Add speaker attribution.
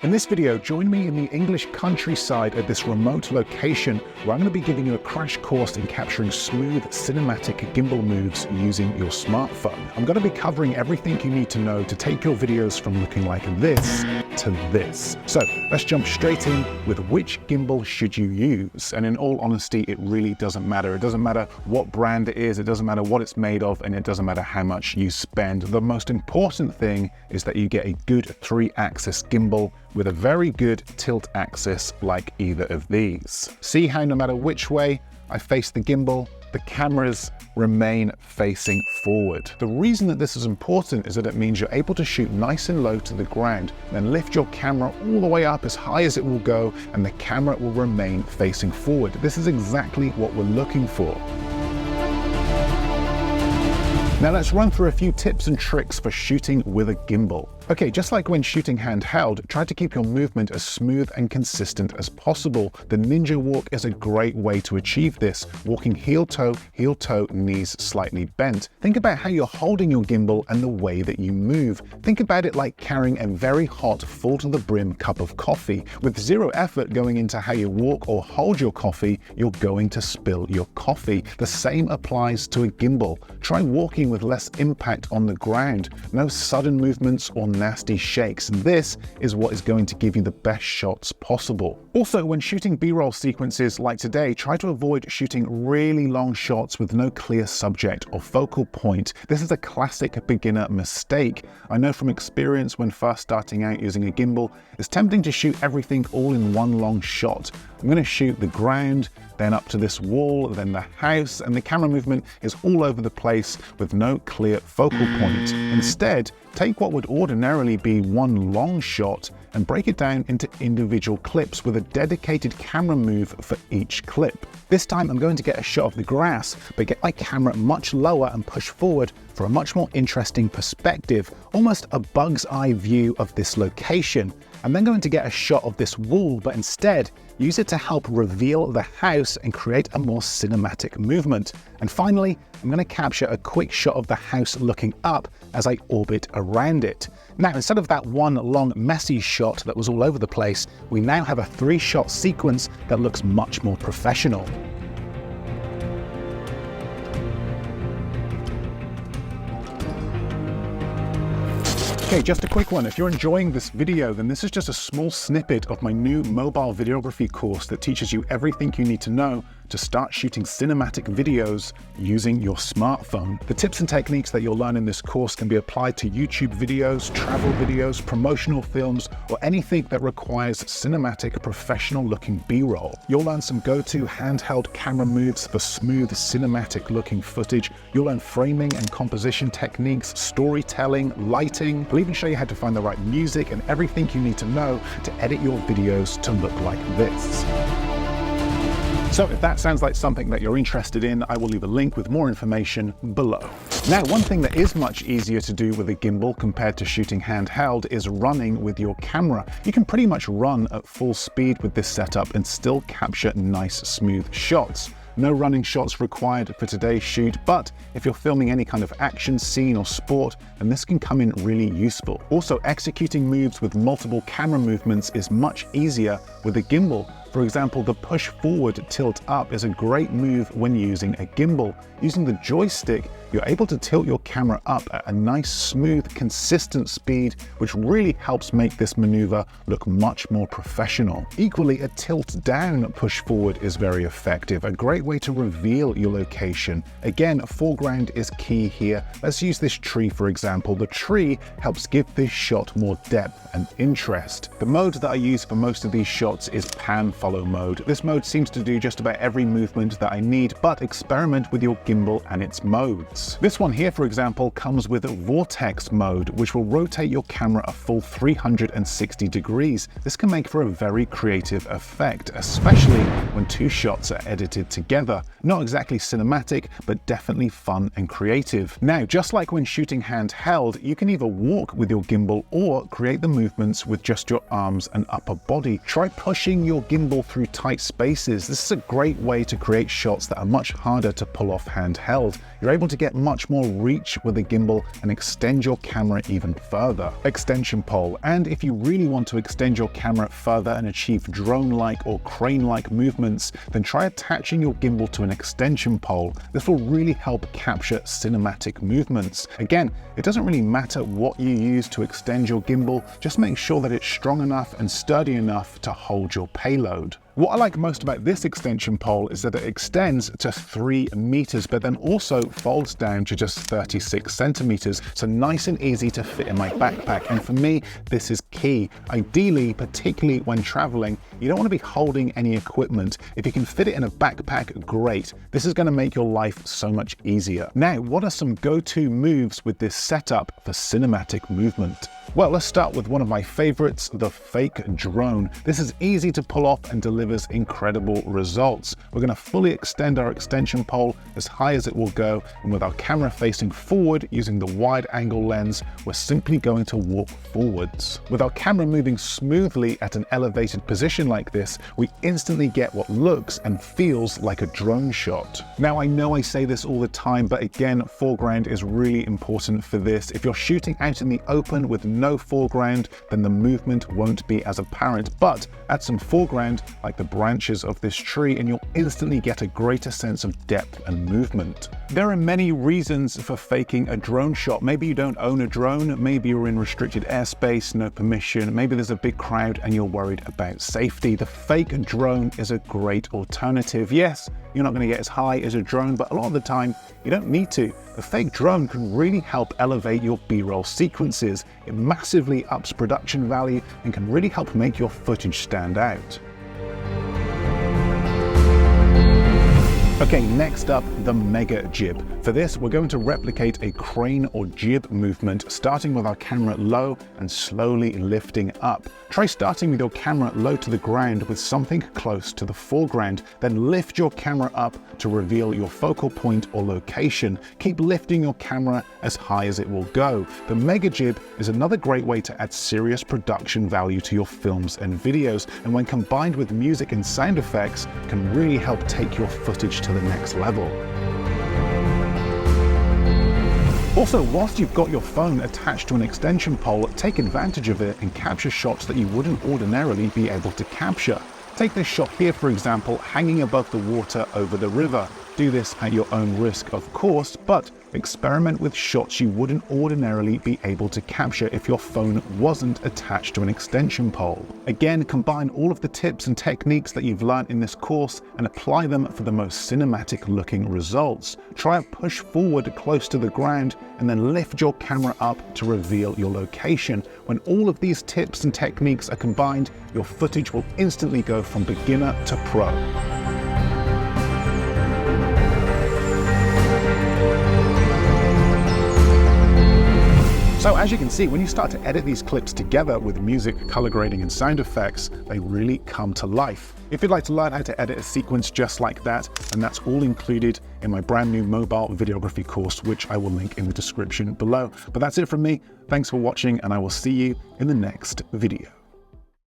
Speaker 1: In this video, join me in the English countryside at this remote location where I'm going to be giving you a crash course in capturing smooth cinematic gimbal moves using your smartphone. I'm going to be covering everything you need to know to take your videos from looking like this to this. So let's jump straight in with which gimbal should you use. And in all honesty, it really doesn't matter. It doesn't matter what brand it is, it doesn't matter what it's made of, and it doesn't matter how much you spend. The most important thing is that you get a good 3-axis gimbal with a very good tilt axis like either of these. See how no matter which way I face the gimbal, the cameras remain facing forward. The reason that this is important is that it means you're able to shoot nice and low to the ground, then lift your camera all the way up as high as it will go, and the camera will remain facing forward. This is exactly what we're looking for. Now let's run through a few tips and tricks for shooting with a gimbal. Okay, just like when shooting handheld, try to keep your movement as smooth and consistent as possible. The ninja walk is a great way to achieve this. Walking heel toe, knees slightly bent. Think about how you're holding your gimbal and the way that you move. Think about it like carrying a very hot, full to the brim cup of coffee. With zero effort going into how you walk or hold your coffee, you're going to spill your coffee. The same applies to a gimbal. Try walking with less impact on the ground. No sudden movements or nasty shakes. This is what is going to give you the best shots possible. Also, when shooting B-roll sequences like today, try to avoid shooting really long shots with no clear subject or focal point. This is a classic beginner mistake. I know from experience when first starting out using a gimbal, it's tempting to shoot everything all in one long shot. I'm going to shoot the ground, then up to this wall, then the house, and the camera movement is all over the place with no clear focal point. Instead, take what would ordinarily be one long shot and break it down into individual clips with a dedicated camera move for each clip. This time I'm going to get a shot of the grass, but get my camera much lower and push forward for a much more interesting perspective, almost a bug's eye view of this location. I'm then going to get a shot of this wall, but instead use it to help reveal the house and create a more cinematic movement. And finally, I'm going to capture a quick shot of the house looking up as I orbit around it. Now, instead of that one long messy shot that was all over the place, we now have a 3-shot sequence that looks much more professional. Okay, just a quick one. If you're enjoying this video, then this is just a small snippet of my new mobile videography course that teaches you everything you need to know to start shooting cinematic videos using your smartphone. The tips and techniques that you'll learn in this course can be applied to YouTube videos, travel videos, promotional films, or anything that requires cinematic, professional-looking B-roll. You'll learn some go-to handheld camera moves for smooth, cinematic-looking footage. You'll learn framing and composition techniques, storytelling, lighting. I'll even show you how to find the right music and everything you need to know to edit your videos to look like this. So if that sounds like something that you're interested in, I will leave a link with more information below. Now, one thing that is much easier to do with a gimbal compared to shooting handheld is running with your camera. You can pretty much run at full speed with this setup and still capture nice, smooth shots. No running shots required for today's shoot, but if you're filming any kind of action scene or sport, then this can come in really useful. Also, executing moves with multiple camera movements is much easier with a gimbal. For example, the push forward tilt up is a great move when using a gimbal. Using the joystick, you're able to tilt your camera up at a nice, smooth, consistent speed, which really helps make this maneuver look much more professional. Equally, a tilt down push forward is very effective, a great way to reveal your location. Again, foreground is key here. Let's use this tree, for example. The tree helps give this shot more depth and interest. The mode that I use for most of these shots is pan follow mode. This mode seems to do just about every movement that I need, but experiment with your gimbal and its modes. This one here, for example, comes with vortex mode, which will rotate your camera a full 360 degrees. This can make for a very creative effect, especially when 2 shots are edited together. Not exactly cinematic, but definitely fun and creative. Now, just like when shooting handheld, you can either walk with your gimbal or create the movements with just your arms and upper body. Try pushing your gimbal through tight spaces. This is a great way to create shots that are much harder to pull off handheld. you're able to get much more reach with the gimbal and extend your camera even further. Extension pole. And if you really want to extend your camera further and achieve drone-like or crane-like movements, then try attaching your gimbal to an extension pole. This will really help capture cinematic movements. Again, it doesn't really matter what you use to extend your gimbal, just make sure that it's strong enough and sturdy enough to hold your payload. What I like most about this extension pole is that it extends to 3 meters, but then also folds down to just 36 centimeters. So nice and easy to fit in my backpack. And for me, this is key. Ideally, particularly when traveling, you don't want to be holding any equipment. If you can fit it in a backpack, great. This is going to make your life so much easier. Now, what are some go-to moves with this setup for cinematic movement? Well, let's start with one of my favorites, the fake drone. This is easy to pull off and delivers incredible results. We're going to fully extend our extension pole as high as it will go, and with our camera facing forward using the wide angle lens, we're simply going to walk forwards. With our camera moving smoothly at an elevated position like this, we instantly get what looks and feels like a drone shot. Now, I know I say this all the time, but again, foreground is really important for this. If you're shooting out in the open with no foreground, then the movement won't be as apparent, but add some foreground like the branches of this tree and you'll instantly get a greater sense of depth and movement. There are many reasons for faking a drone shot. Maybe you don't own a drone, maybe you're in restricted airspace, no permission, maybe there's a big crowd and you're worried about safety. The fake drone is a great alternative. Yes, you're not going to get as high as a drone, but a lot of the time you don't need to. The fake drone can really help elevate your B-roll sequences. It massively ups production value and can really help make your footage stand out. Okay, next up, the mega jib. For this, we're going to replicate a crane or jib movement, starting with our camera low and slowly lifting up. Try starting with your camera low to the ground with something close to the foreground, then lift your camera up to reveal your focal point or location. Keep lifting your camera as high as it will go. The mega jib is another great way to add serious production value to your films and videos, and when combined with music and sound effects, can really help take your footage to the next level. Also, whilst you've got your phone attached to an extension pole, take advantage of it and capture shots that you wouldn't ordinarily be able to capture. Take this shot here, for example, hanging above the water over the river. Do this at your own risk, of course, but experiment with shots you wouldn't ordinarily be able to capture if your phone wasn't attached to an extension pole. Again, combine all of the tips and techniques that you've learned in this course and apply them for the most cinematic looking results. Try a push forward close to the ground and then lift your camera up to reveal your location. When all of these tips and techniques are combined, your footage will instantly go from beginner to pro. So as you can see, when you start to edit these clips together with music, color grading, and sound effects, they really come to life. If you'd like to learn how to edit a sequence just like that, and that's all included in my brand new mobile videography course, which I will link in the description below. But that's it from me. Thanks for watching, and I will see you in the next video.